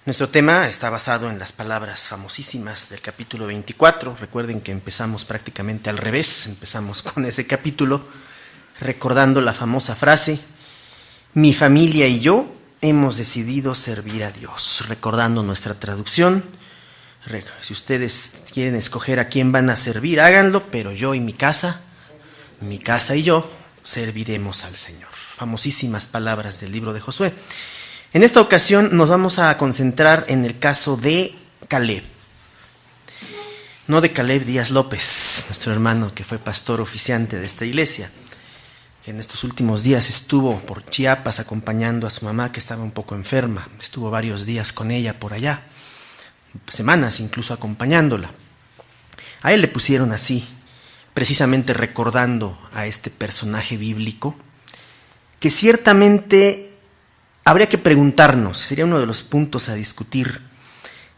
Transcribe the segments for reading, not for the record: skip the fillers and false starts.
Nuestro tema está basado en las palabras famosísimas del capítulo 24. Recuerden que empezamos prácticamente al revés, empezamos con ese capítulo recordando la famosa frase: mi familia y yo hemos decidido servir a Dios. Recordando nuestra traducción, si ustedes quieren escoger a quién van a servir, háganlo, pero yo y mi casa y yo serviremos al Señor. Famosísimas palabras del libro de Josué. En esta ocasión nos vamos a concentrar en el caso de Caleb. No de Caleb Díaz López, nuestro hermano que fue pastor oficiante de esta iglesia, que en estos últimos días estuvo por Chiapas acompañando a su mamá que estaba un poco enferma. Estuvo varios días con ella por allá, semanas incluso acompañándola. A él le pusieron así, precisamente recordando a este personaje bíblico, que ciertamente habría que preguntarnos, sería uno de los puntos a discutir,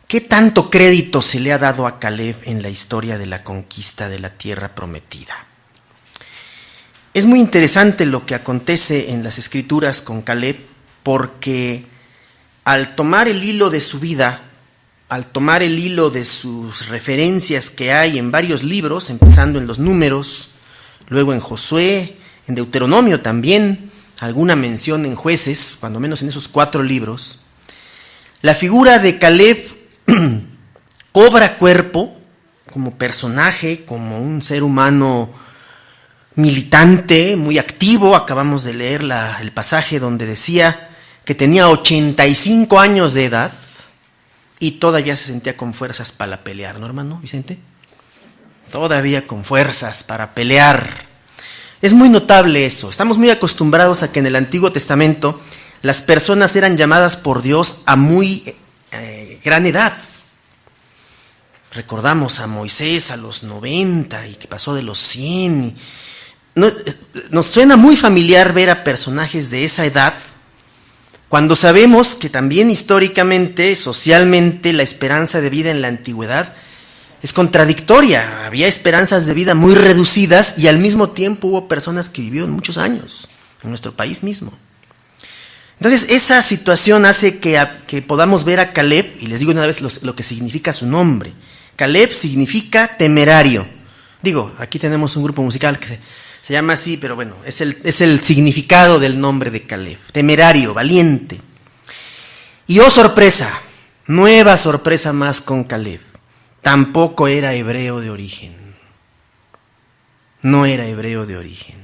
¿qué tanto crédito se le ha dado a Caleb en la historia de la conquista de la tierra prometida? Es muy interesante lo que acontece en las Escrituras con Caleb, porque al tomar el hilo de su vida, al tomar el hilo de sus referencias que hay en varios libros, empezando en los Números, luego en Josué, en Deuteronomio también, alguna mención en Jueces, cuando menos en esos 4 libros, la figura de Caleb cobra cuerpo como personaje, como un ser humano militante, muy activo. Acabamos de leer el pasaje donde decía que tenía 85 años de edad y todavía se sentía con fuerzas para pelear, ¿no, hermano Vicente? Todavía con fuerzas para pelear. Es muy notable eso. Estamos muy acostumbrados a que en el Antiguo Testamento las personas eran llamadas por Dios a muy gran edad. Recordamos a Moisés a los 90 y que pasó de los 100. Nos suena muy familiar ver a personajes de esa edad, cuando sabemos que también históricamente, socialmente, la esperanza de vida en la antigüedad es contradictoria. Había esperanzas de vida muy reducidas y al mismo tiempo hubo personas que vivieron muchos años en nuestro país mismo. Entonces esa situación hace que podamos ver a Caleb, y les digo una vez lo que significa su nombre. Caleb significa temerario. Digo, aquí tenemos un grupo musical que se llama así, pero bueno, es el significado del nombre de Caleb. Temerario, valiente. Y oh sorpresa, nueva sorpresa más con Caleb. Tampoco era hebreo de origen. No era hebreo de origen.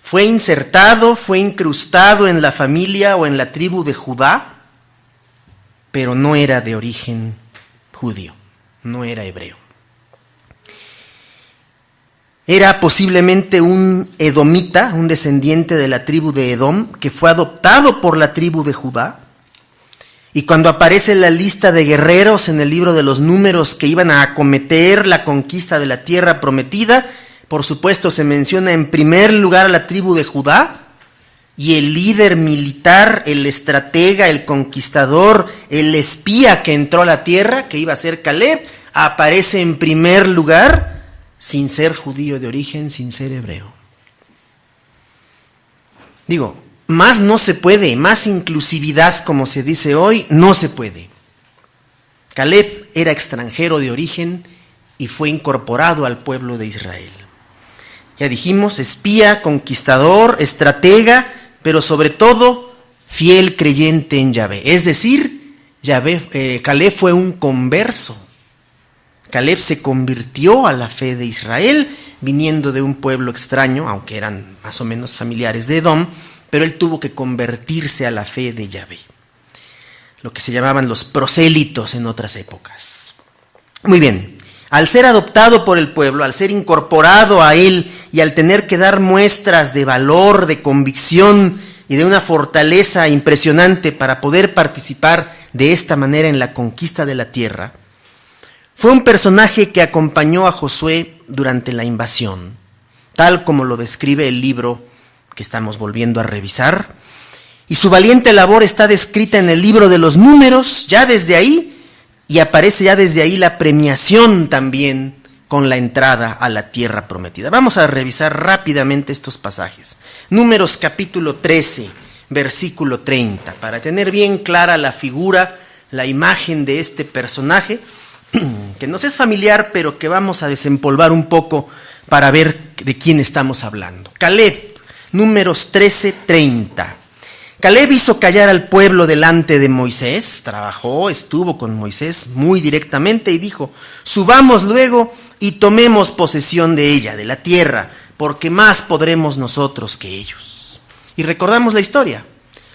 Fue insertado, fue incrustado en la familia o en la tribu de Judá, pero no era de origen judío, no era hebreo. Era posiblemente un edomita, un descendiente de la tribu de Edom, que fue adoptado por la tribu de Judá. Y cuando aparece la lista de guerreros en el libro de los Números que iban a acometer la conquista de la tierra prometida, por supuesto se menciona en primer lugar a la tribu de Judá, y el líder militar, el estratega, el conquistador, el espía que entró a la tierra, que iba a ser Caleb, aparece en primer lugar sin ser judío de origen, sin ser hebreo. Digo, más no se puede, más inclusividad, como se dice hoy, no se puede. Caleb era extranjero de origen y fue incorporado al pueblo de Israel. Ya dijimos, espía, conquistador, estratega, pero sobre todo fiel creyente en Yahvé. Es decir, Caleb fue un converso. Caleb se convirtió a la fe de Israel, viniendo de un pueblo extraño, aunque eran más o menos familiares de Edom, pero él tuvo que convertirse a la fe de Yahvé, lo que se llamaban los prosélitos en otras épocas. Muy bien, al ser adoptado por el pueblo, al ser incorporado a él y al tener que dar muestras de valor, de convicción y de una fortaleza impresionante para poder participar de esta manera en la conquista de la tierra, fue un personaje que acompañó a Josué durante la invasión, tal como lo describe el libro que estamos volviendo a revisar, y su valiente labor está descrita en el libro de los Números, ya desde ahí, y aparece ya desde ahí la premiación también con la entrada a la tierra prometida. Vamos a revisar rápidamente estos pasajes. Números capítulo 13, versículo 30, para tener bien clara la figura, la imagen de este personaje, que nos es familiar, pero que vamos a desempolvar un poco para ver de quién estamos hablando. Caleb, Números 13:30. Caleb hizo callar al pueblo delante de Moisés, estuvo con Moisés muy directamente y dijo: subamos luego y tomemos posesión de ella, de la tierra, porque más podremos nosotros que ellos. Y recordamos la historia.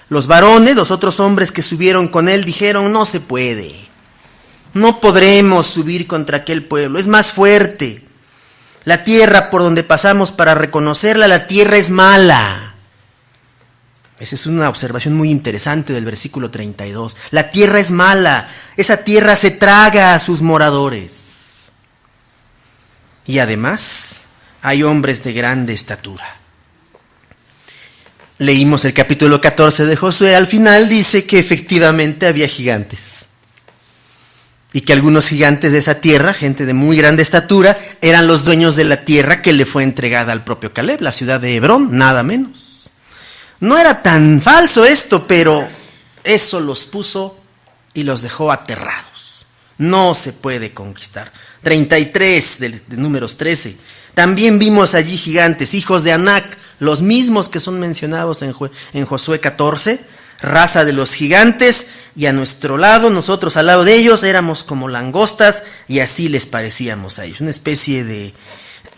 Los varones, los otros hombres que subieron con él, dijeron: no se puede, no podremos subir contra aquel pueblo, es más fuerte. La tierra por donde pasamos para reconocerla, la tierra es mala. Esa es una observación muy interesante del versículo 32. La tierra es mala, esa tierra se traga a sus moradores. Y además hay hombres de grande estatura. Leímos el capítulo 14 de Josué, al final dice que efectivamente había gigantes. Y que algunos gigantes de esa tierra, gente de muy grande estatura, eran los dueños de la tierra que le fue entregada al propio Caleb, la ciudad de Hebrón, nada menos. No era tan falso esto, pero eso los puso y los dejó aterrados. No se puede conquistar. 33 de Números 13. También vimos allí gigantes, hijos de Anac, los mismos que son mencionados en Josué 14, raza de los gigantes, y a nuestro lado, nosotros al lado de ellos, éramos como langostas y así les parecíamos a ellos. Una especie de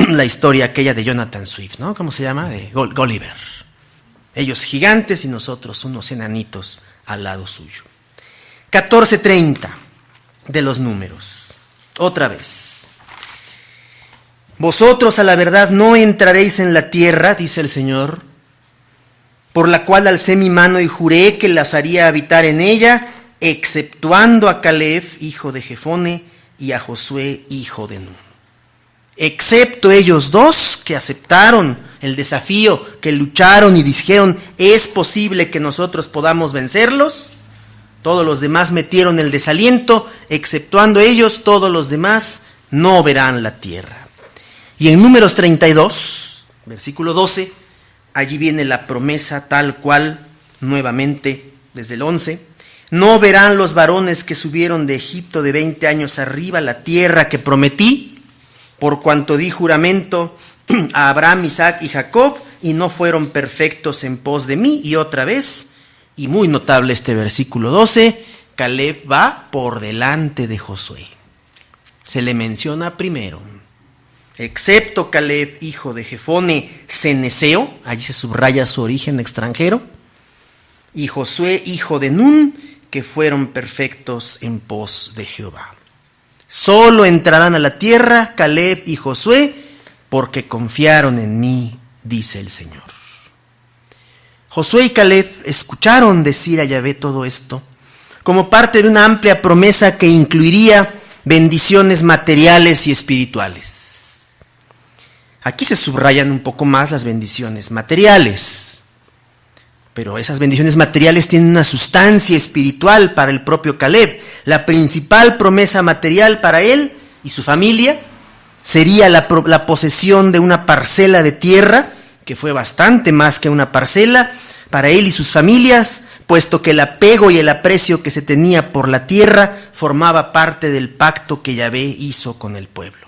la historia aquella de Jonathan Swift, ¿no? ¿Cómo se llama? De Gulliver. Ellos gigantes y nosotros unos enanitos al lado suyo. 14:30 de los Números. Otra vez. Vosotros a la verdad no entraréis en la tierra, dice el Señor, por la cual alcé mi mano y juré que las haría habitar en ella, exceptuando a Caleb, hijo de Jefone, y a Josué, hijo de Nun. Excepto ellos dos que aceptaron el desafío, que lucharon y dijeron: es posible que nosotros podamos vencerlos. Todos los demás metieron el desaliento, exceptuando ellos, todos los demás no verán la tierra. Y en Números 32, versículo 12, allí viene la promesa tal cual, nuevamente, desde el 11. No verán los varones que subieron de Egipto de 20 años arriba la tierra que prometí, por cuanto di juramento a Abraham, Isaac y Jacob, y no fueron perfectos en pos de mí. Y otra vez, y muy notable este versículo 12, Caleb va por delante de Josué. Se le menciona primero, excepto Caleb, hijo de Jefone, ceneseo, allí se subraya su origen extranjero, y Josué, hijo de Nun, que fueron perfectos en pos de Jehová. Solo entrarán a la tierra Caleb y Josué, porque confiaron en mí, dice el Señor. Josué y Caleb escucharon decir a Yahvé todo esto, como parte de una amplia promesa que incluiría bendiciones materiales y espirituales. Aquí se subrayan un poco más las bendiciones materiales, pero esas bendiciones materiales tienen una sustancia espiritual para el propio Caleb. La principal promesa material para él y su familia sería la posesión de una parcela de tierra, que fue bastante más que una parcela, para él y sus familias, puesto que el apego y el aprecio que se tenía por la tierra formaba parte del pacto que Yahvé hizo con el pueblo.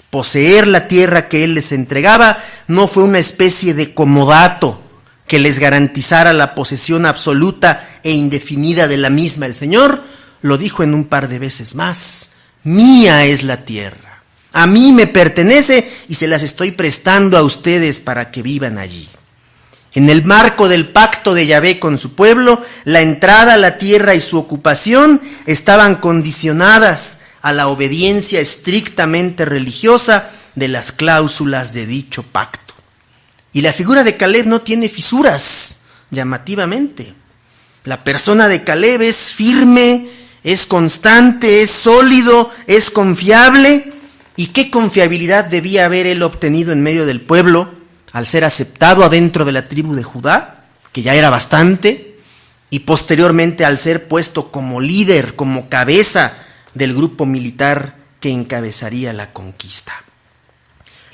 Poseer la tierra que él les entregaba no fue una especie de comodato que les garantizara la posesión absoluta e indefinida de la misma. El Señor lo dijo en un par de veces más: mía es la tierra, a mí me pertenece y se las estoy prestando a ustedes para que vivan allí. En el marco del pacto de Yahvé con su pueblo, la entrada a la tierra y su ocupación estaban condicionadas a la obediencia estrictamente religiosa de las cláusulas de dicho pacto. Y la figura de Caleb no tiene fisuras, llamativamente. La persona de Caleb es firme, es constante, es sólido, es confiable. ¿Y qué confiabilidad debía haber él obtenido en medio del pueblo al ser aceptado adentro de la tribu de Judá, que ya era bastante, y posteriormente al ser puesto como líder, como cabeza del grupo militar que encabezaría la conquista?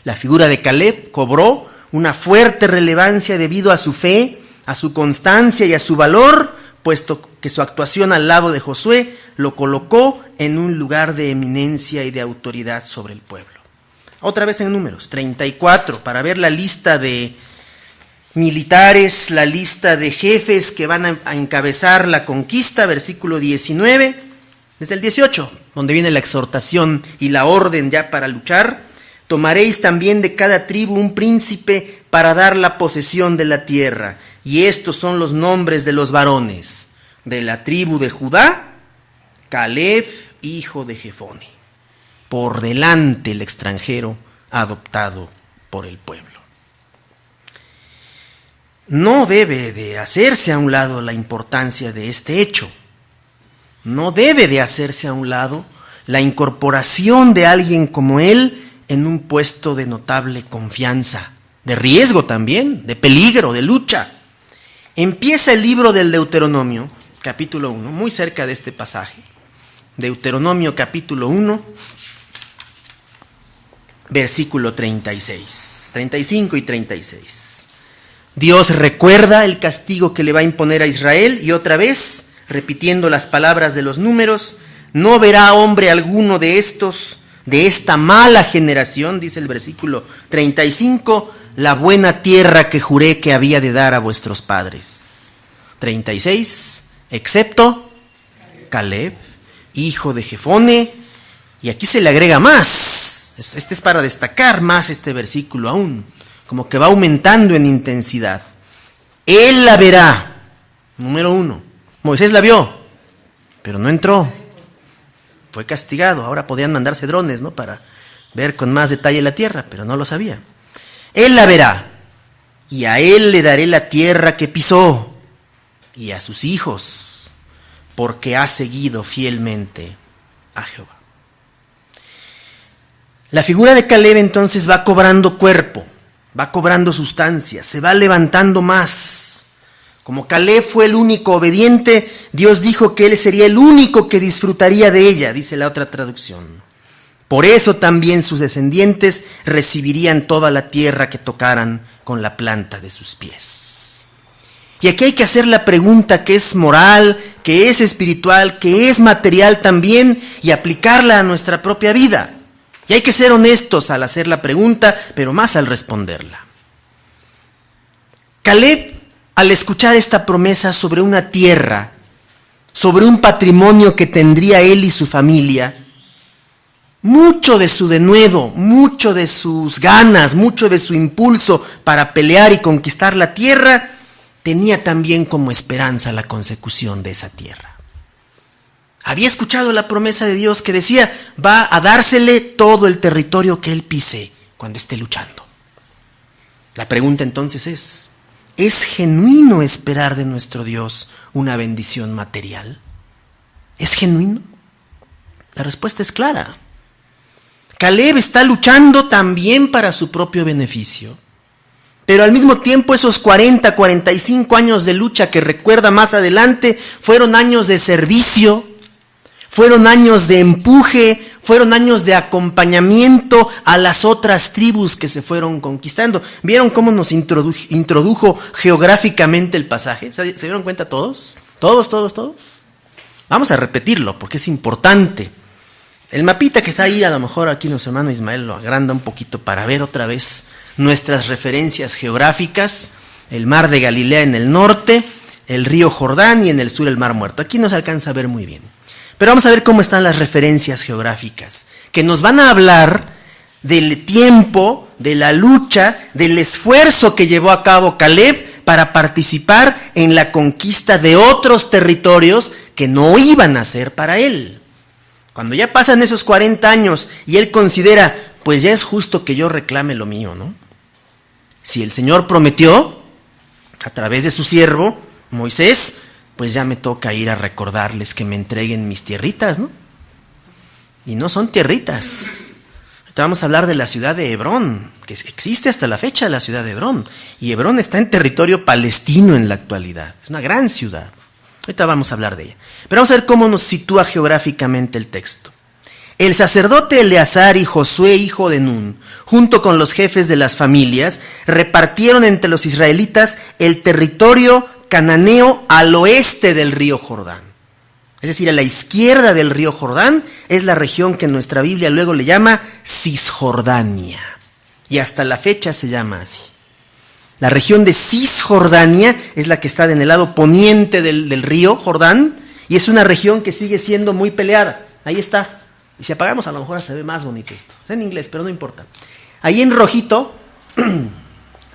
La figura de Caleb cobró una fuerte relevancia debido a su fe, a su constancia y a su valor, puesto que su actuación al lado de Josué lo colocó en un lugar de eminencia y de autoridad sobre el pueblo. Otra vez en Números 34, para ver la lista de militares, la lista de jefes que van a encabezar la conquista, versículo 19, desde el 18, donde viene la exhortación y la orden ya para luchar. Tomaréis también de cada tribu un príncipe para dar la posesión de la tierra. Y estos son los nombres de los varones. De la tribu de Judá, Caleb, hijo de Jefone. Por delante el extranjero adoptado por el pueblo. No debe de hacerse a un lado la importancia de este hecho. No debe de hacerse a un lado la incorporación de alguien como él en un puesto de notable confianza, de riesgo también, de peligro, de lucha. Empieza el libro del Deuteronomio, capítulo 1, muy cerca de este pasaje. Deuteronomio capítulo 1, versículo 36, 35 y 36. Dios recuerda el castigo que le va a imponer a Israel y otra vez, repitiendo las palabras de los Números, no verá hombre alguno de estos, de esta mala generación, dice el versículo 35, la buena tierra que juré que había de dar a vuestros padres. 36, excepto Caleb, hijo de Jefone, y aquí se le agrega más. Este es para destacar más este versículo aún, como que va aumentando en intensidad. Él la verá. Número 1. Moisés la vio, pero no entró. Fue castigado. Ahora podían mandarse drones, ¿no?, para ver con más detalle la tierra, pero no lo sabía. Él la verá, y a él le daré la tierra que pisó, y a sus hijos, porque ha seguido fielmente a Jehová. La figura de Caleb entonces va cobrando cuerpo, va cobrando sustancia, se va levantando más. Como Caleb fue el único obediente, Dios dijo que él sería el único que disfrutaría de ella, dice la otra traducción. Por eso también sus descendientes recibirían toda la tierra que tocaran con la planta de sus pies. Y aquí hay que hacer la pregunta que es moral, que es espiritual, que es material también, y aplicarla a nuestra propia vida. Y hay que ser honestos al hacer la pregunta, pero más al responderla. Caleb, al escuchar esta promesa sobre una tierra, sobre un patrimonio que tendría él y su familia, mucho de su denuedo, mucho de sus ganas, mucho de su impulso para pelear y conquistar la tierra, tenía también como esperanza la consecución de esa tierra. Había escuchado la promesa de Dios que decía, va a dársele todo el territorio que él pise cuando esté luchando. La pregunta entonces ¿es genuino esperar de nuestro Dios una bendición material? ¿Es genuino? La respuesta es clara. Caleb está luchando también para su propio beneficio, pero al mismo tiempo esos 45 años de lucha que recuerda más adelante fueron años de servicio, fueron años de empuje, fueron años de acompañamiento a las otras tribus que se fueron conquistando. ¿Vieron cómo nos introdujo geográficamente el pasaje? ¿Se dieron cuenta todos? ¿Todos? Vamos a repetirlo porque es importante. El mapita que está ahí, a lo mejor aquí nuestro hermano Ismael lo agranda un poquito para ver otra vez nuestras referencias geográficas. El mar de Galilea en el norte, el río Jordán y en el sur el mar Muerto. Aquí no se alcanza a ver muy bien. Pero vamos a ver cómo están las referencias geográficas, que nos van a hablar del tiempo, de la lucha, del esfuerzo que llevó a cabo Caleb para participar en la conquista de otros territorios que no iban a ser para él. Cuando ya pasan esos 40 años y él considera, pues ya es justo que yo reclame lo mío, ¿no? Si el Señor prometió, a través de su siervo, Moisés, pues ya me toca ir a recordarles que me entreguen mis tierritas, ¿no? Y no son tierritas. Ahorita vamos a hablar de la ciudad de Hebrón, que existe hasta la fecha la ciudad de Hebrón. Y Hebrón está en territorio palestino en la actualidad. Es una gran ciudad. Ahorita vamos a hablar de ella. Pero vamos a ver cómo nos sitúa geográficamente el texto. El sacerdote Eleazar y Josué, hijo de Nun, junto con los jefes de las familias, repartieron entre los israelitas el territorio cananeo al oeste del río Jordán. Es decir, a la izquierda del río Jordán es la región que nuestra Biblia luego le llama Cisjordania. Y hasta la fecha se llama así. La región de Cisjordania es la que está en el lado poniente del río Jordán y es una región que sigue siendo muy peleada. Ahí está. Y si apagamos a lo mejor se ve más bonito esto. Está en inglés, pero no importa. Ahí en rojito,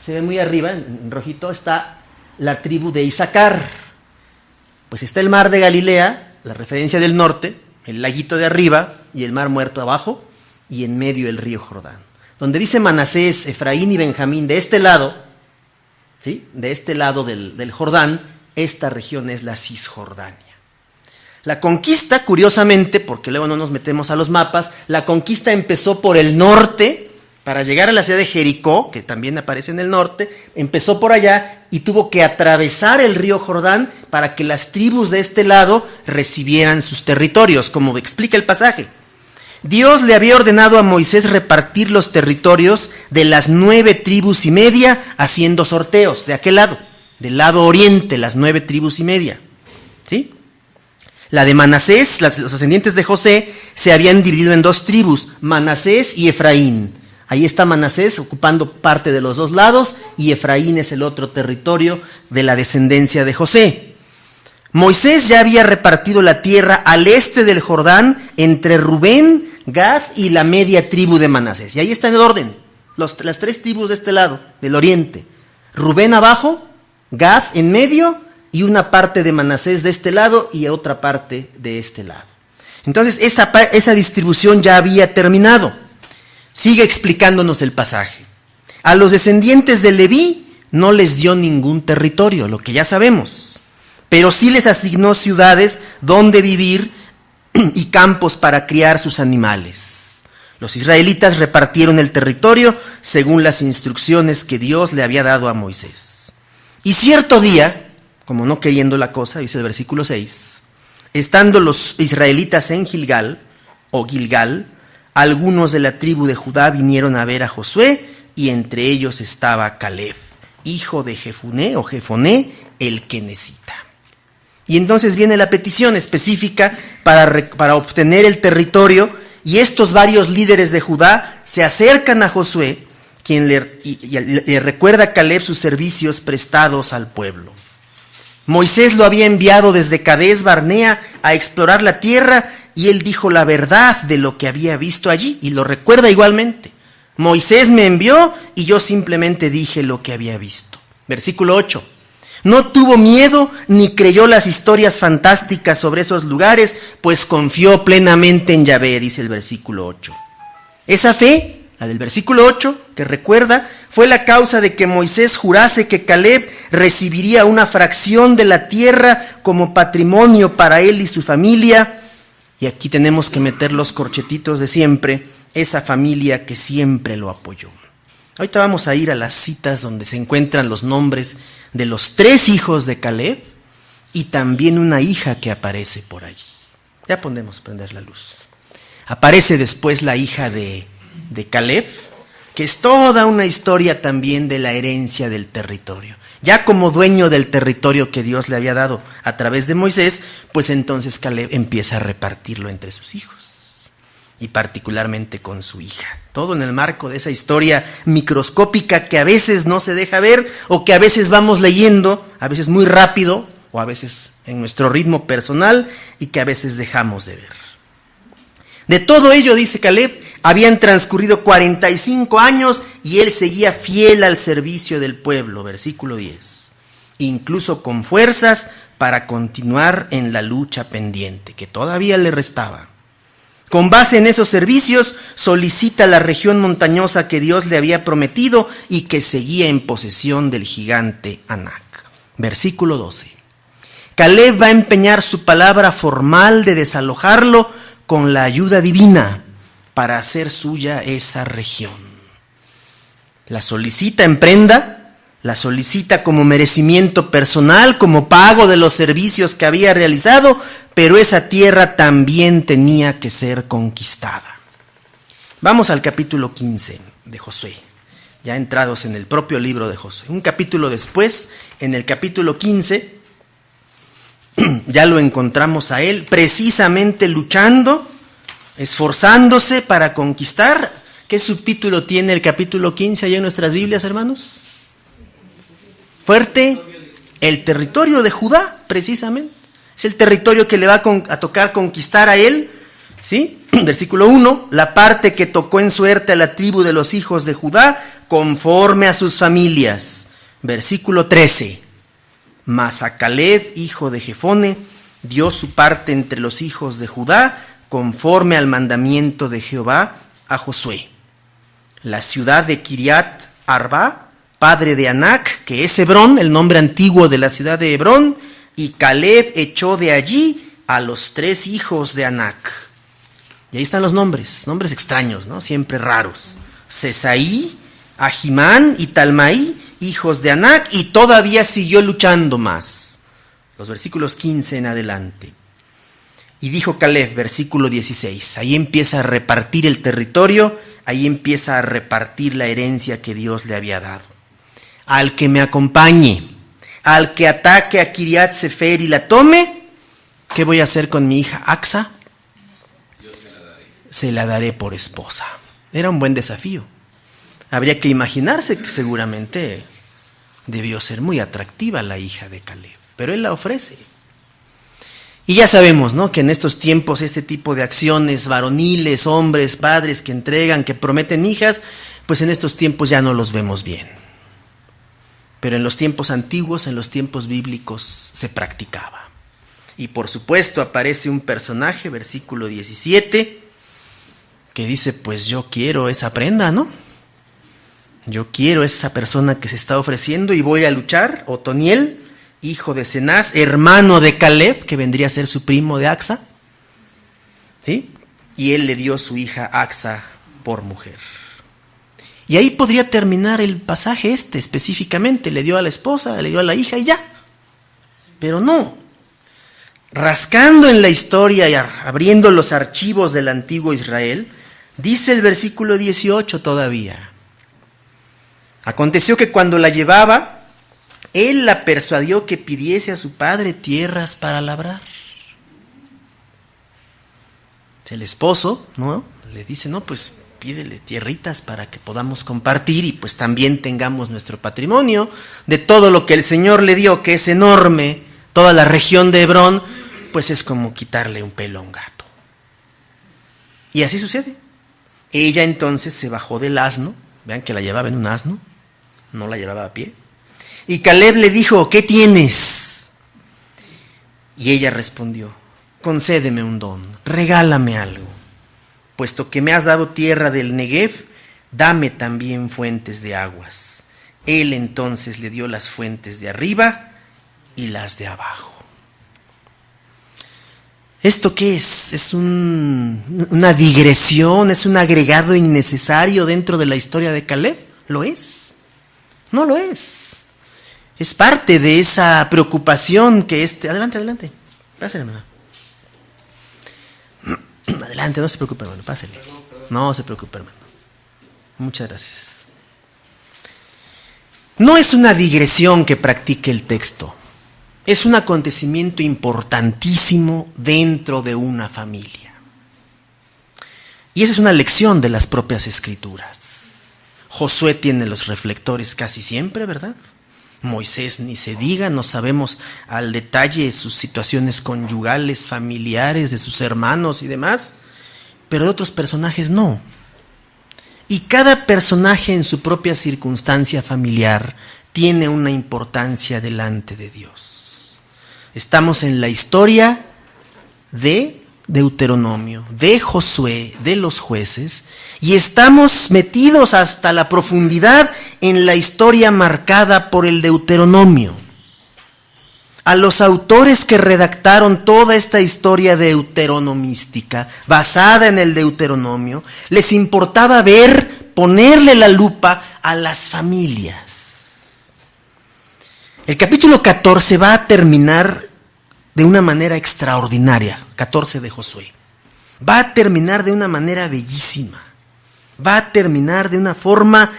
se ve muy arriba, en rojito está la tribu de Isaacar. Pues está el mar de Galilea, la referencia del norte, el laguito de arriba y el mar muerto abajo y en medio el río Jordán. Donde dice Manasés, Efraín y Benjamín, de este lado, ¿sí? De este lado del Jordán, esta región es la Cisjordania. La conquista, curiosamente, porque luego no nos metemos a los mapas, la conquista empezó por el norte, para llegar a la ciudad de Jericó, que también aparece en el norte, empezó por allá y tuvo que atravesar el río Jordán para que las tribus de este lado recibieran sus territorios, como explica el pasaje. Dios le había ordenado a Moisés repartir los territorios de las 9 tribus y media haciendo sorteos de aquel lado, del lado oriente, las 9 tribus y media. ¿Sí? La de Manasés, los ascendientes de José, se habían dividido en 2 tribus, Manasés y Efraín. Ahí está Manasés ocupando parte de los 2 lados y Efraín es el otro territorio de la descendencia de José. Moisés ya había repartido la tierra al este del Jordán entre Rubén, Gad y la media tribu de Manasés. Y ahí está en orden, las 3 tribus de este lado, del oriente. Rubén abajo, Gad en medio y una parte de Manasés de este lado y otra parte de este lado. Entonces esa distribución ya había terminado. Sigue explicándonos el pasaje. A los descendientes de Leví no les dio ningún territorio, lo que ya sabemos, pero sí les asignó ciudades donde vivir y campos para criar sus animales. Los israelitas repartieron el territorio según las instrucciones que Dios le había dado a Moisés. Y cierto día, como no queriendo la cosa, dice el versículo 6, estando los israelitas en Gilgal, algunos de la tribu de Judá vinieron a ver a Josué, y entre ellos estaba Caleb, hijo de Jefoné, el kenesita. Y entonces viene la petición específica para obtener el territorio, y estos varios líderes de Judá se acercan a Josué, quien le recuerda a Caleb sus servicios prestados al pueblo. Moisés lo había enviado desde Cades Barnea a explorar la tierra, y él dijo la verdad de lo que había visto allí, y lo recuerda igualmente. Moisés me envió y yo simplemente dije lo que había visto. Versículo 8. No tuvo miedo ni creyó las historias fantásticas sobre esos lugares, pues confió plenamente en Yahvé, dice el versículo 8. Esa fe, la del versículo 8, que recuerda, fue la causa de que Moisés jurase que Caleb recibiría una fracción de la tierra como patrimonio para él y su familia. Y aquí tenemos que meter los corchetitos de siempre, esa familia que siempre lo apoyó. Ahorita vamos a ir a las citas donde se encuentran los nombres de los 3 hijos de Caleb y también una hija que aparece por allí. Ya podemos prender la luz. Aparece después la hija de Caleb, que es toda una historia también de la herencia del territorio. Ya como dueño del territorio que Dios le había dado a través de Moisés, pues entonces Caleb empieza a repartirlo entre sus hijos, y particularmente con su hija. Todo en el marco de esa historia microscópica que a veces no se deja ver, o que a veces vamos leyendo, a veces muy rápido, o a veces en nuestro ritmo personal, y que a veces dejamos de ver. De todo ello, dice Caleb, habían transcurrido 45 años y él seguía fiel al servicio del pueblo, versículo 10, incluso con fuerzas para continuar en la lucha pendiente, que todavía le restaba. Con base en esos servicios, solicita la región montañosa que Dios le había prometido y que seguía en posesión del gigante Anac. Versículo 12. Caleb va a empeñar su palabra formal de desalojarlo con la ayuda divina para hacer suya esa región. La solicita en prenda, la solicita como merecimiento personal, como pago de los servicios que había realizado, pero esa tierra también tenía que ser conquistada. Vamos al capítulo 15 de Josué. ya entrados en el propio libro de Josué. Un capítulo después, en el capítulo 15, ya lo encontramos a él precisamente luchando, esforzándose para conquistar. ¿Qué subtítulo tiene el capítulo 15 allá en nuestras Biblias, hermanos? Fuerte, el territorio de Judá, precisamente. Es el territorio que le va a tocar conquistar a él, ¿sí? Versículo 1, la parte que tocó en suerte a la tribu de los hijos de Judá, conforme a sus familias. Versículo 13, mas a Caleb, hijo de Jefone, dio su parte entre los hijos de Judá, conforme al mandamiento de Jehová a Josué. La ciudad de Kiriat Arba, padre de Anac, que es Hebrón, el nombre antiguo de la ciudad de Hebrón, y Caleb echó de allí a los 3 hijos de Anac. Y ahí están los nombres extraños, ¿no? Siempre raros. Sesaí, Ahimán y Talmaí, hijos de Anac, y todavía siguió luchando más. Los versículos 15 en adelante. Y dijo Caleb, versículo 16, ahí empieza a repartir el territorio, ahí empieza a repartir la herencia que Dios le había dado. Al que me acompañe, al que ataque a Kiriat Sefer y la tome, ¿qué voy a hacer con mi hija Axa? Se la daré por esposa. Era un buen desafío. Habría que imaginarse que seguramente debió ser muy atractiva la hija de Caleb, pero él la ofrece. Y ya sabemos, ¿no?, que en estos tiempos este tipo de acciones varoniles, hombres, padres que entregan, que prometen hijas, pues en estos tiempos ya no los vemos bien. Pero en los tiempos antiguos, en los tiempos bíblicos, se practicaba. Y por supuesto aparece un personaje, versículo 17, que dice, pues yo quiero esa prenda, ¿no? Yo quiero esa persona que se está ofreciendo y voy a luchar. Otoniel, hijo de Cenaz, hermano de Caleb, que vendría a ser su primo de Axa, ¿sí? Y él le dio su hija Axa por mujer. Y ahí podría terminar el pasaje específicamente. Le dio a la esposa, le dio a la hija y ya. Pero no. Rascando en la historia y abriendo los archivos del antiguo Israel, dice el versículo 18 todavía. Aconteció que cuando la llevaba, él la persuadió que pidiese a su padre tierras para labrar. El esposo, ¿no?, le dice, no, pues pídele tierritas para que podamos compartir y pues también tengamos nuestro patrimonio de todo lo que el Señor le dio, que es enorme. Toda la región de Hebrón, pues es como quitarle un pelo a un gato. Y así sucede. Ella entonces se bajó del asno, vean que la llevaba en un asno, no la llevaba a pie. Y Caleb le dijo, ¿qué tienes? Y ella respondió, concédeme un don, regálame algo. Puesto que me has dado tierra del Negev, dame también fuentes de aguas. Él entonces le dio las fuentes de arriba y las de abajo. ¿Esto qué es? ¿Es una digresión? ¿Es un agregado innecesario dentro de la historia de Caleb? ¿Lo es? No lo es. Es parte de esa preocupación que Adelante. Pásale, hermano. Adelante, no se preocupe, hermano. Pásale. No se preocupe, hermano. Muchas gracias. No es una digresión que practique el texto. Es un acontecimiento importantísimo dentro de una familia. Y esa es una lección de las propias Escrituras. Josué tiene los reflectores casi siempre, ¿verdad? Moisés ni se diga, no sabemos al detalle sus situaciones conyugales, familiares, de sus hermanos y demás, pero de otros personajes no. Y cada personaje en su propia circunstancia familiar tiene una importancia delante de Dios. Estamos en la historia de Deuteronomio, de Josué, de los jueces, y estamos metidos hasta la profundidad en la historia marcada por el Deuteronomio. A los autores que redactaron toda esta historia deuteronomística, basada en el Deuteronomio, les importaba ponerle la lupa a las familias. El capítulo 14 va a terminar de una manera extraordinaria, 14 de Josué. Va a terminar de una manera bellísima. Va a terminar de una forma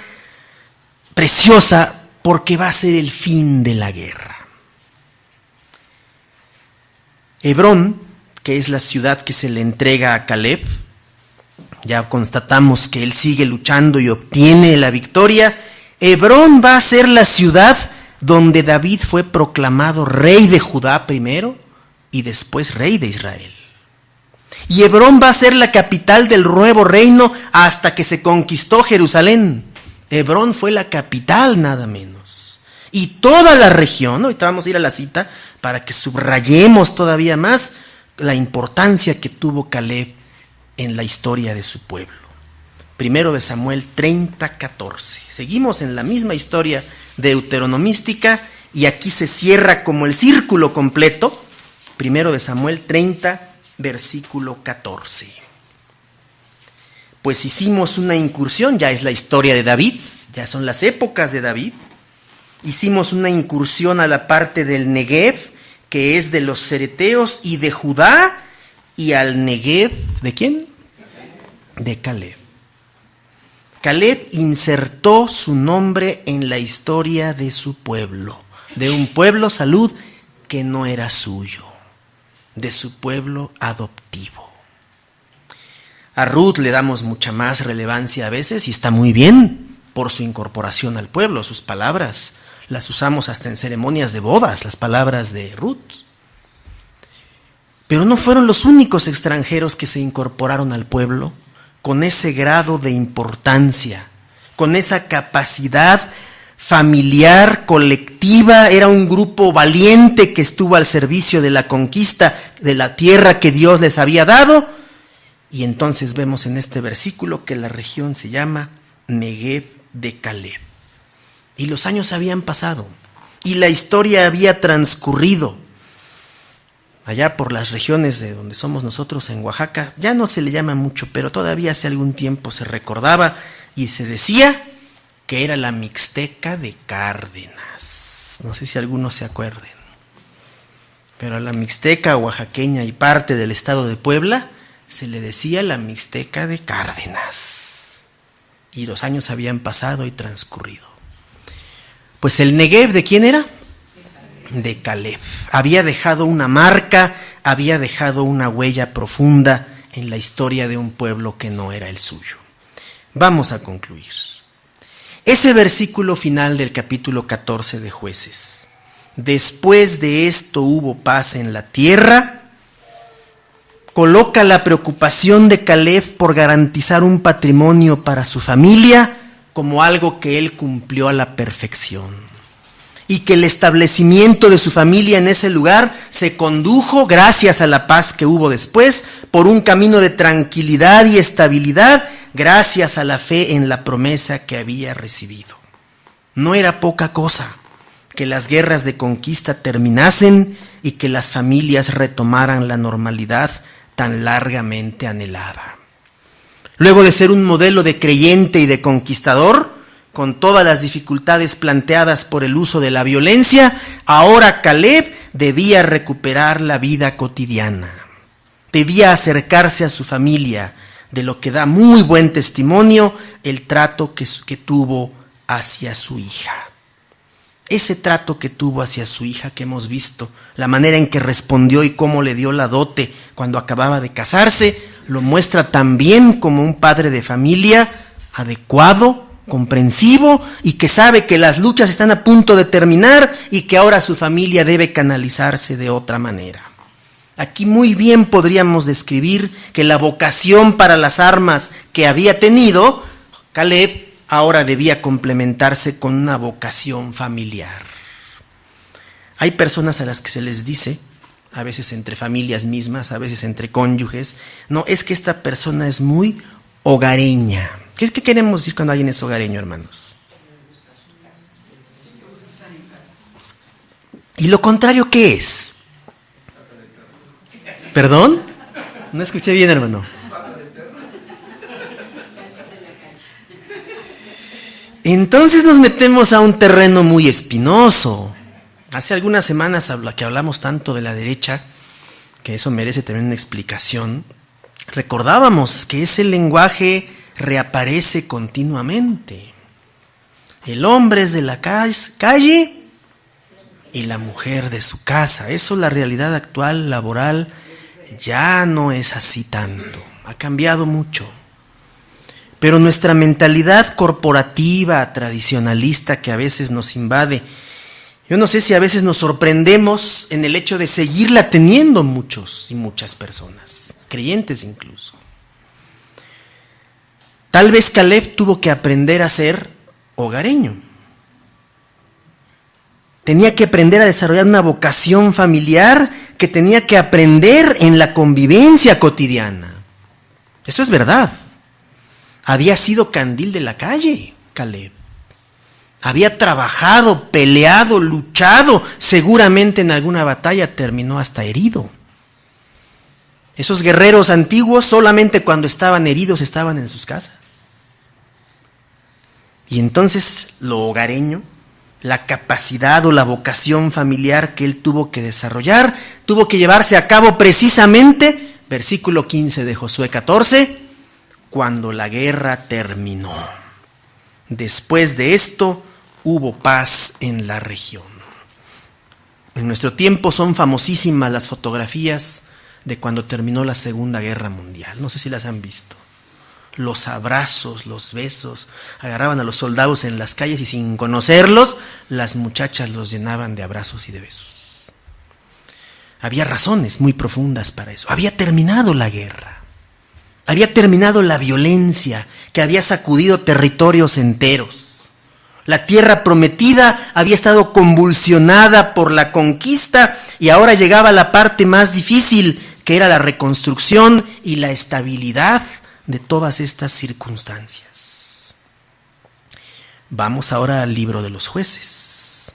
preciosa porque va a ser el fin de la guerra. Hebrón, que es la ciudad que se le entrega a Caleb, ya constatamos que él sigue luchando y obtiene la victoria. Hebrón va a ser la ciudad donde David fue proclamado rey de Judá primero y después rey de Israel. Y Hebrón va a ser la capital del nuevo reino hasta que se conquistó Jerusalén. Hebrón fue la capital nada menos. Y toda la región, ahorita vamos a ir a la cita para que subrayemos todavía más la importancia que tuvo Caleb en la historia de su pueblo. Primero de Samuel 30:14. Seguimos en la misma historia deuteronomística y aquí se cierra como el círculo completo. Primero de Samuel 30, versículo 14. Pues hicimos una incursión, ya es la historia de David, ya son las épocas de David. Hicimos una incursión a la parte del Negev, que es de los cereteos y de Judá, y al Negev, ¿de quién? De Caleb. Caleb insertó su nombre en la historia de su pueblo, de un pueblo, salud, que no era suyo, de su pueblo adoptivo. A Ruth le damos mucha más relevancia a veces y está muy bien por su incorporación al pueblo. Sus palabras las usamos hasta en ceremonias de bodas, las palabras de Ruth. Pero no fueron los únicos extranjeros que se incorporaron al pueblo con ese grado de importancia, con esa capacidad familiar, colectiva. Era un grupo valiente que estuvo al servicio de la conquista de la tierra que Dios les había dado. Y entonces vemos en este versículo que la región se llama Negev de Caleb. Y los años habían pasado y la historia había transcurrido. Allá por las regiones de donde somos nosotros en Oaxaca, ya no se le llama mucho, pero todavía hace algún tiempo se recordaba y se decía que era la Mixteca de Cárdenas. No sé si algunos se acuerden. Pero a la Mixteca oaxaqueña y parte del estado de Puebla se le decía la Mixteca de Cárdenas. Y los años habían pasado y transcurrido. Pues el Negev, ¿de quién era? De Caleb. Había dejado una marca, había dejado una huella profunda en la historia de un pueblo que no era el suyo. Vamos a concluir. Ese versículo final del capítulo 14 de Jueces. Después de esto hubo paz en la tierra. Coloca la preocupación de Caleb por garantizar un patrimonio para su familia como algo que él cumplió a la perfección. Y que el establecimiento de su familia en ese lugar se condujo, gracias a la paz que hubo después, por un camino de tranquilidad y estabilidad, gracias a la fe en la promesa que había recibido. No era poca cosa que las guerras de conquista terminasen y que las familias retomaran la normalidad tan largamente anhelada. Luego de ser un modelo de creyente y de conquistador, con todas las dificultades planteadas por el uso de la violencia, ahora Caleb debía recuperar la vida cotidiana. Debía acercarse a su familia, de lo que da muy buen testimonio el trato que tuvo hacia su hija. Ese trato que tuvo hacia su hija que hemos visto, la manera en que respondió y cómo le dio la dote cuando acababa de casarse, lo muestra también como un padre de familia adecuado, comprensivo y que sabe que las luchas están a punto de terminar y que ahora su familia debe canalizarse de otra manera. Aquí muy bien podríamos describir que la vocación para las armas que había tenido Caleb ahora debía complementarse con una vocación familiar. Hay personas a las que se les dice, a veces entre familias mismas, a veces entre cónyuges, no, es que esta persona es muy hogareña. ¿Qué queremos decir cuando alguien es hogareño, hermanos? ¿Y lo contrario qué es? ¿Perdón? No escuché bien, hermano. Entonces nos metemos a un terreno muy espinoso. Hace algunas semanas que hablamos tanto de la derecha, que eso merece también una explicación, recordábamos que ese lenguaje reaparece continuamente. El hombre es de la calle y la mujer de su casa. Eso, la realidad actual laboral ya no es así tanto. Ha cambiado mucho. Pero nuestra mentalidad corporativa, tradicionalista, que a veces nos invade, yo no sé si a veces nos sorprendemos en el hecho de seguirla teniendo muchos y muchas personas, creyentes incluso. Tal vez Caleb tuvo que aprender a ser hogareño. Tenía que aprender a desarrollar una vocación familiar que tenía que aprender en la convivencia cotidiana. Eso es verdad. Había sido candil de la calle, Caleb. Había trabajado, peleado, luchado. Seguramente en alguna batalla terminó hasta herido. Esos guerreros antiguos solamente cuando estaban heridos estaban en sus casas. Y entonces lo hogareño, la capacidad o la vocación familiar que él tuvo que desarrollar, tuvo que llevarse a cabo precisamente, versículo 15 de Josué 14, cuando la guerra terminó. Después de esto hubo paz en la región. En nuestro tiempo son famosísimas las fotografías de cuando terminó la Segunda Guerra Mundial. No sé si las han visto. Los abrazos, los besos. Agarraban a los soldados en las calles y sin conocerlos, las muchachas los llenaban de abrazos y de besos. Había razones muy profundas para eso. Había terminado la guerra. Había terminado la violencia que había sacudido territorios enteros. La tierra prometida había estado convulsionada por la conquista y ahora llegaba la parte más difícil, que era la reconstrucción y la estabilidad de todas estas circunstancias. Vamos ahora al libro de los Jueces.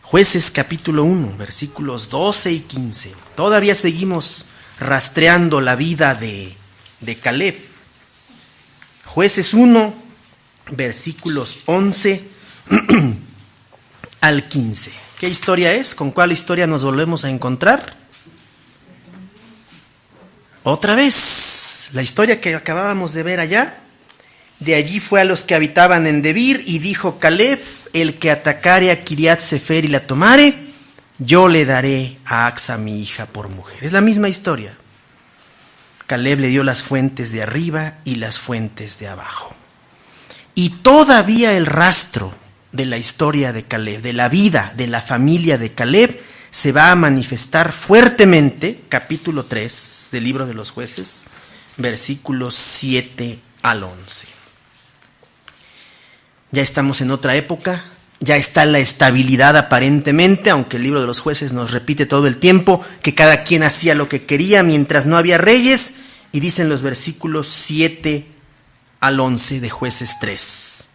Jueces capítulo 1, versículos 12 y 15. Todavía seguimos rastreando la vida de Caleb. Jueces 1, versículos 11 al 15. ¿Qué historia es? ¿Con cuál historia nos volvemos a encontrar? Otra vez, la historia que acabábamos de ver allá. De allí fue a los que habitaban en Debir y dijo Caleb: el que atacare a Kiriat Sefer y la tomare, yo le daré a Axa mi hija por mujer. Es la misma historia. Caleb le dio las fuentes de arriba y las fuentes de abajo. Y todavía el rastro de la historia de Caleb, de la vida de la familia de Caleb, se va a manifestar fuertemente, capítulo 3 del libro de los Jueces, versículos 7 al 11. Ya estamos en otra época, ya está la estabilidad aparentemente, aunque el libro de los Jueces nos repite todo el tiempo que cada quien hacía lo que quería mientras no había reyes, y dicen los versículos 7 al 11 de Jueces 3.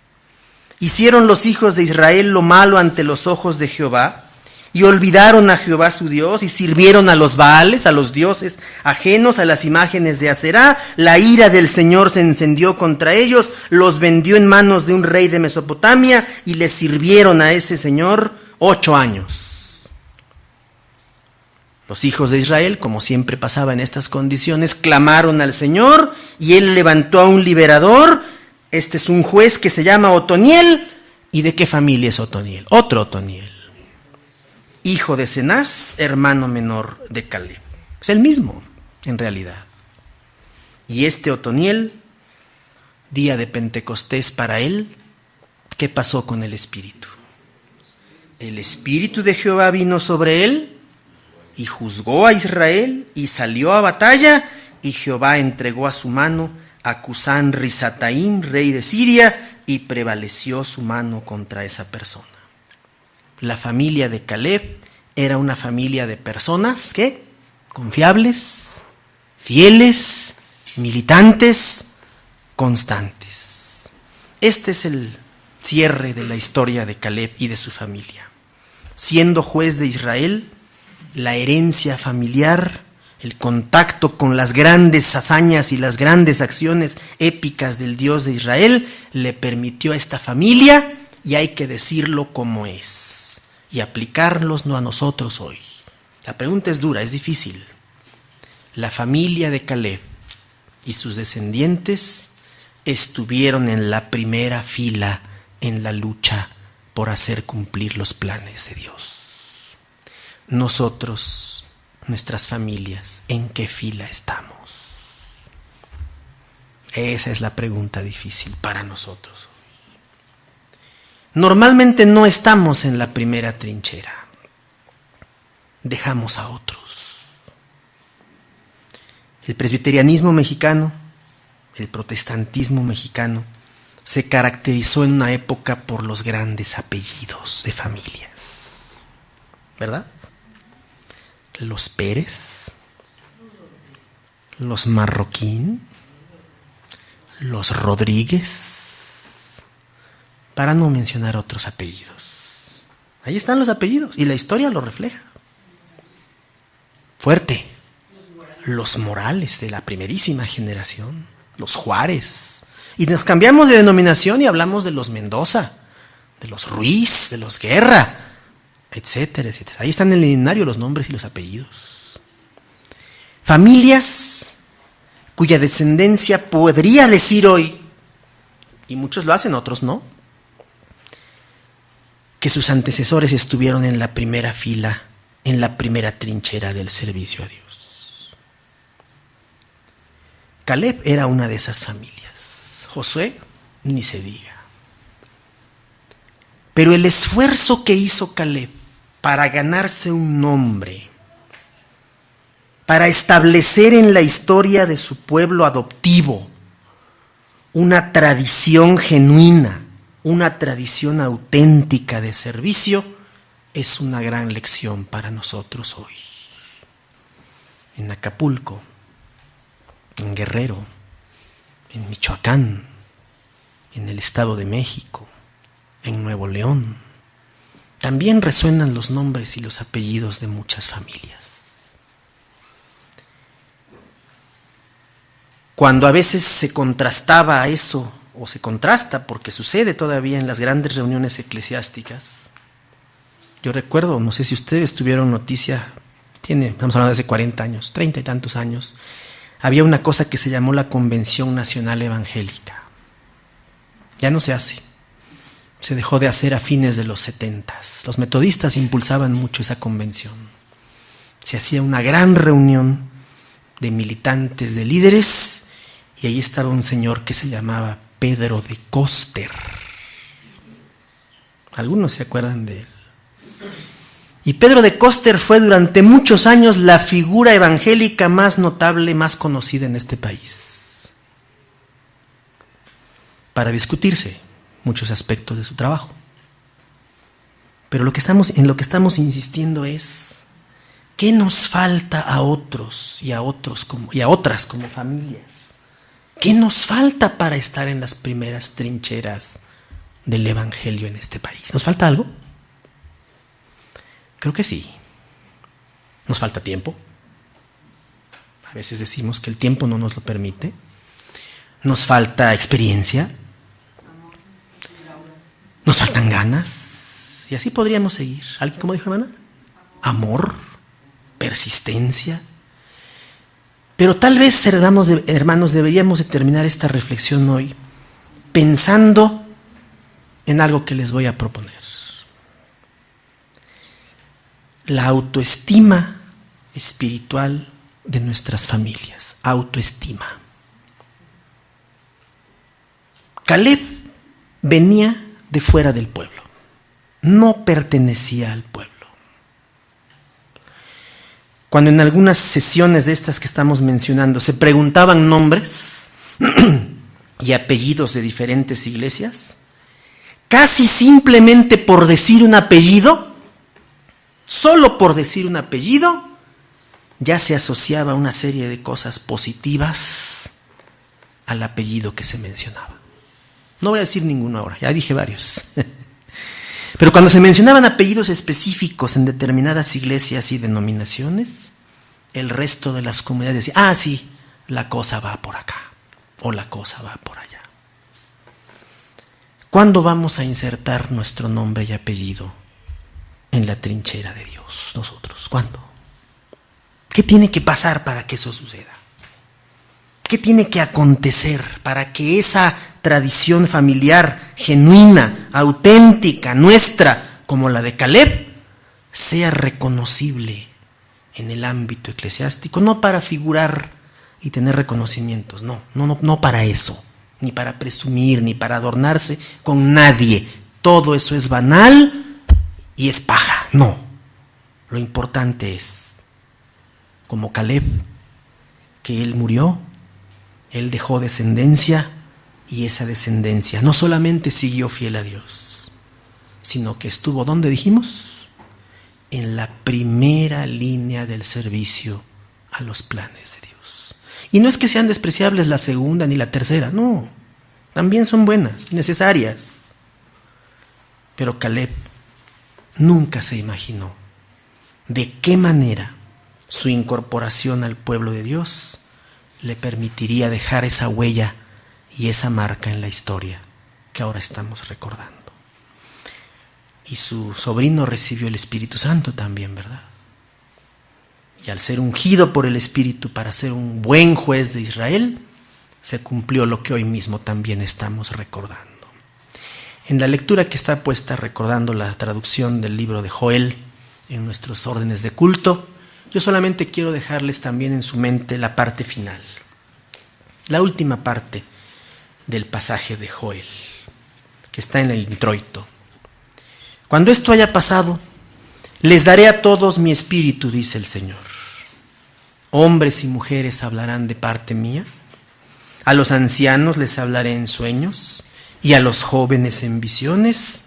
Hicieron los hijos de Israel lo malo ante los ojos de Jehová, y olvidaron a Jehová su Dios, y sirvieron a los Baales, a los dioses ajenos, a las imágenes de Aserá. La ira del Señor se encendió contra ellos, los vendió en manos de un rey de Mesopotamia, y les sirvieron a ese señor 8 años. Los hijos de Israel, como siempre pasaba en estas condiciones, clamaron al Señor, y él levantó a un liberador. Este es un juez que se llama Otoniel. ¿Y de qué familia es Otoniel? Otro Otoniel, hijo de Cenaz, hermano menor de Caleb. Es el mismo, en realidad. Y este Otoniel, día de Pentecostés para él, ¿qué pasó con el Espíritu? El Espíritu de Jehová vino sobre él, y juzgó a Israel, y salió a batalla, y Jehová entregó a su mano a Cusán Risataim, rey de Siria, y prevaleció su mano contra esa persona. La familia de Caleb era una familia de personas que confiables, fieles, militantes, constantes. Este es el cierre de la historia de Caleb y de su familia. Siendo juez de Israel, la herencia familiar, el contacto con las grandes hazañas y las grandes acciones épicas del Dios de Israel le permitió a esta familia, y hay que decirlo como es, y aplicarlos no a nosotros hoy. La pregunta es dura, es difícil. La familia de Caleb y sus descendientes estuvieron en la primera fila en la lucha por hacer cumplir los planes de Dios. Nosotros, nuestras familias, ¿en qué fila estamos? Esa es la pregunta difícil para nosotros. Normalmente no estamos en la primera trinchera. Dejamos a otros. El presbiterianismo mexicano, el protestantismo mexicano, se caracterizó en una época por los grandes apellidos de familias. ¿Verdad? Los Pérez, los Marroquín, los Rodríguez, para no mencionar otros apellidos. Ahí están los apellidos y la historia lo refleja. Fuerte. Los Morales de la primerísima generación, los Juárez. Y nos cambiamos de denominación y hablamos de los Mendoza, de los Ruiz, de los Guerra, etcétera, etcétera. Ahí están en el lineario los nombres y los apellidos. Familias cuya descendencia podría decir hoy, y muchos lo hacen, otros no, que sus antecesores estuvieron en la primera fila, en la primera trinchera del servicio a Dios. Caleb era una de esas familias. Josué, ni se diga. Pero el esfuerzo que hizo Caleb para ganarse un nombre, para establecer en la historia de su pueblo adoptivo una tradición genuina, una tradición auténtica de servicio, es una gran lección para nosotros hoy. En Acapulco, en Guerrero, en Michoacán, en el Estado de México, en Nuevo León, también resuenan los nombres y los apellidos de muchas familias. Cuando a veces se contrastaba eso, o se contrasta porque sucede todavía en las grandes reuniones eclesiásticas, yo recuerdo, no sé si ustedes tuvieron noticia, estamos hablando de hace 40 años, 30 y tantos años, había una cosa que se llamó la Convención Nacional Evangélica. Ya no se hace. Se dejó de hacer a fines de los 70s. Los metodistas impulsaban mucho esa convención. Se hacía una gran reunión de militantes, de líderes, y ahí estaba un señor que se llamaba Pedro de Coster. Algunos se acuerdan de él. Y Pedro de Coster fue durante muchos años la figura evangélica más notable, más conocida en este país. Para discutirse muchos aspectos de su trabajo. Pero en lo que estamos insistiendo es ¿qué nos falta a otros y a otras como familias? ¿Qué nos falta para estar en las primeras trincheras del evangelio en este país? ¿Nos falta algo? Creo que sí. Nos falta tiempo. A veces decimos que el tiempo no nos lo permite. Nos falta experiencia. Nos faltan ganas. Y así podríamos seguir. ¿Alguien, cómo dijo hermana? Amor, persistencia. Pero tal vez, hermanos, deberíamos de terminar esta reflexión hoy pensando en algo que les voy a proponer. La autoestima espiritual de nuestras familias. Autoestima. Caleb venía de fuera del pueblo. No pertenecía al pueblo. Cuando en algunas sesiones de estas que estamos mencionando se preguntaban nombres y apellidos de diferentes iglesias, casi simplemente por decir un apellido, solo por decir un apellido, ya se asociaba una serie de cosas positivas al apellido que se mencionaba. No voy a decir ninguno ahora, ya dije varios. Pero cuando se mencionaban apellidos específicos en determinadas iglesias y denominaciones, el resto de las comunidades decían, sí, la cosa va por acá, o la cosa va por allá. ¿Cuándo vamos a insertar nuestro nombre y apellido en la trinchera de Dios, nosotros? ¿Cuándo? ¿Qué tiene que pasar para que eso suceda? ¿Qué tiene que acontecer para que esa tradición familiar, genuina, auténtica, nuestra, como la de Caleb, sea reconocible en el ámbito eclesiástico, no para figurar y tener reconocimientos, no para eso, ni para presumir, ni para adornarse con nadie. Todo eso es banal y es paja, no. Lo importante es, como Caleb, que él murió, él dejó descendencia, y esa descendencia no solamente siguió fiel a Dios, sino que estuvo, ¿dónde dijimos? En la primera línea del servicio a los planes de Dios. Y no es que sean despreciables la segunda ni la tercera, no, también son buenas, necesarias. Pero Caleb nunca se imaginó de qué manera su incorporación al pueblo de Dios le permitiría dejar esa huella y esa marca en la historia que ahora estamos recordando. Y su sobrino recibió el Espíritu Santo también, ¿verdad? Y al ser ungido por el Espíritu para ser un buen juez de Israel, se cumplió lo que hoy mismo también estamos recordando. En la lectura que está puesta recordando la traducción del libro de Joel en nuestros órdenes de culto, yo solamente quiero dejarles también en su mente la parte final, la última parte del pasaje de Joel, que está en el introito. Cuando esto haya pasado, les daré a todos mi espíritu, dice el Señor. Hombres y mujeres hablarán de parte mía, a los ancianos les hablaré en sueños y a los jóvenes en visiones.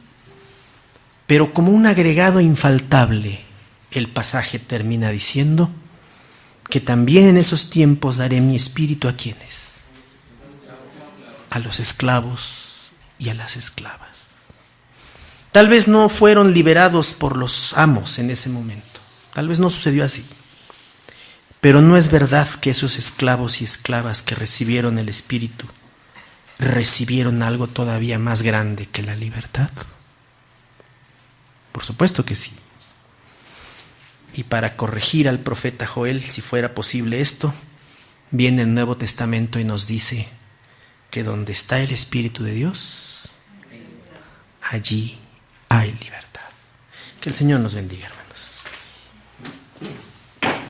Pero como un agregado infaltable, el pasaje termina diciendo que también en esos tiempos daré mi espíritu a quienes, a los esclavos y a las esclavas. Tal vez no fueron liberados por los amos en ese momento, tal vez no sucedió así, pero no es verdad que esos esclavos y esclavas que recibieron el Espíritu recibieron algo todavía más grande que la libertad. Por supuesto que sí. Y para corregir al profeta Joel, si fuera posible esto, viene el Nuevo Testamento y nos dice que donde está el Espíritu de Dios, allí hay libertad. Que el Señor nos bendiga, hermanos.